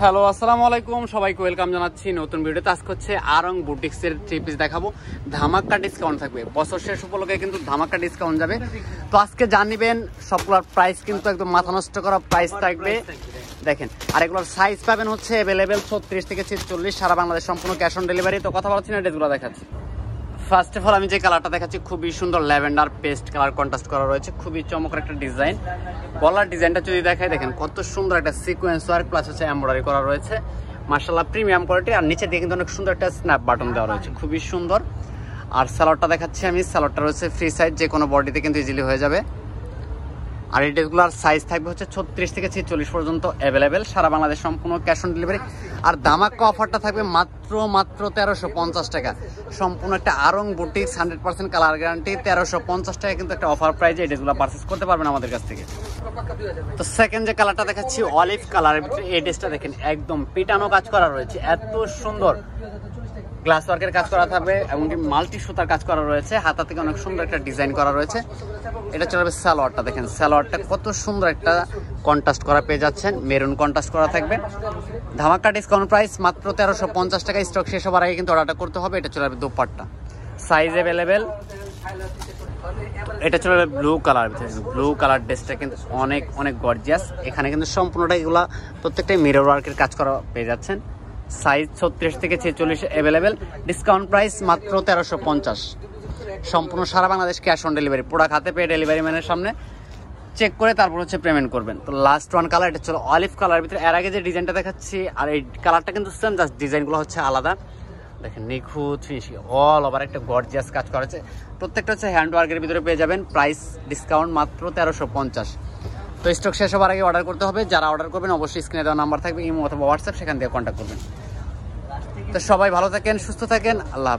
Hello, আসসালামু আলাইকুম, সবাইকে ওয়েলকাম জানাচ্ছি নতুন ভিডিওতে। আজকে হচ্ছে আরং বুটিক্সের 3 পিস দেখাবো। ধামাকা ডিসকাউন্ট থাকবে, বছর শেষ উপলক্ষে কিন্তু ধামাকা ডিসকাউন্ট যাবে। তো আজকে জানিবেন সবগুলোর প্রাইস কিন্তু একদম মাথা নষ্ট করা প্রাইস থাকবে। দেখেন, আর এগুলোর সাইজ পাবেন হচ্ছে অ্যাভেলেবেল 36 থেকে 46, সারা বাংলাদেশ সম্পূর্ণ ক্যাশ অন ডেলিভারি। তো কথা বলছি না, ড্রেসগুলো দেখাচ্ছি। ফার্স্ট অফ অল আমি যে কালারটা দেখাচ্ছি খুবই সুন্দর ল্যাভেন্ডার পেস্ট কালার কন্ট্রাস্ট করা রয়েছে, খুবই চমৎকার একটা ডিজাইন। গলার ডিজাইনটা যদি দেখাই, দেখেন কত সুন্দর একটা সিকোয়েন্স ওয়ার্ক প্লাস হচ্ছে এমব্রয়ডারি করা রয়েছে, মাশাআল্লাহ প্রিমিয়াম কোয়ালিটি। আর নিচে দিয়ে কিন্তু অনেক সুন্দর একটা স্ন্যাপ বাটন দেওয়া রয়েছে, খুবই সুন্দর। আর সালোয়ারটা দেখাচ্ছি আমি, সালোয়ারটা রয়েছে ফ্রি সাইজ, যে কোনো বডিতে কিন্তু ইজিলি হয়ে যাবে। আর এই ড্রেসগুলোর সাইজ থাকবে হচ্ছে 36 থেকে 46 পর্যন্ত অ্যাভেলেবেল, সারা বাংলাদেশ সম্পূর্ণ ক্যাশ অন ডেলিভারি। আর ধামাকা অফারটা থাকবে মাত্র 1350 টাকা। সম্পূর্ণ একটা আরং বুটিক্স 100% কালার গ্যারান্টি, 1350 টাকা কিন্তু একটা অফার প্রাইজে এই ড্রেসগুলো পারচেস করতে পারবেন আমাদের কাছ থেকে। তো সেকেন্ড যে কালারটা দেখাচ্ছি অলিভ কালারের ভিতরে, এই ড্রেসটা দেখেন একদম পিটানো কাজ করা রয়েছে, এত সুন্দর গ্লাস ওয়ার্কের কাজ করা থাকবে, এমনকি মাল্টি সুতার কাজ করা রয়েছে, হাতা থেকে অনেক সুন্দর একটা ডিজাইন করা রয়েছে। এটা চলবে সালোয়ারটা, দেখেন সালোয়ারটা কত সুন্দর একটা কন্ট্রাস্ট করা পেয়ে যাচ্ছেন, মেরুন কন্ট্রাস্ট করা থাকবে। ধামাকা ডিসকাউন্ট প্রাইস মাত্র 1350 টাকা। স্টক শেষ হবার আগে কিন্তু অর্ডারটা করতে হবে। এটা চলবে দোপাট্টা, সাইজ অ্যাভেলেবেল। এটা চলবে ব্লু কালার, ব্লু কালার ড্রেসটা কিন্তু অনেক অনেক গর্জিয়াস। এখানে কিন্তু সম্পূর্ণটা এগুলা প্রত্যেকটাই মিরর ওয়ার্কের কাজ করা পেয়ে যাচ্ছেন। সাইজ 36 থেকে 46 অ্যাভেলেবেল। ডিসকাউন্ট প্রাইস মাত্র 1350। সম্পূর্ণ সারা Bangladesh cash on delivery. Product হাতে পেয়ে ডেলিভারি ম্যানের সামনে চেক করে তারপর হচ্ছে পেমেন্ট করবেন। তো লাস্ট ওয়ান কালার, এটা চলো অলিভ কালার ভিতরে। এর আগে যে ডিজাইনটা দেখাচ্ছি আর এই কালারটা কিন্তু সেম, জাস্ট ডিজাইনগুলো হচ্ছে আলাদা। দেখেন নিখুঁত ফিনিশিং, অল ওভার একটা গর্জিয়াস কাজ করা হচ্ছে। প্রত্যেকটা হচ্ছে হ্যান্ড ওয়ার্কের ভিতরে পেয়ে যাবেন। প্রাইস ডিসকাউন্ট মাত্র 1350। তো স্টক শেষ হবার আগে অর্ডার করতে হবে। যারা অর্ডার করবেন অবশ্যই স্ক্রিনে দেওয়া নাম্বার থাকবে, ইমো অথবা হোয়াটসঅ্যাপ, সেখান থেকে কন্ট্যাক্ট করবেন। তো সবাই ভালো থাকেন, সুস্থ থাকেন, আল্লাহ হাফেজ।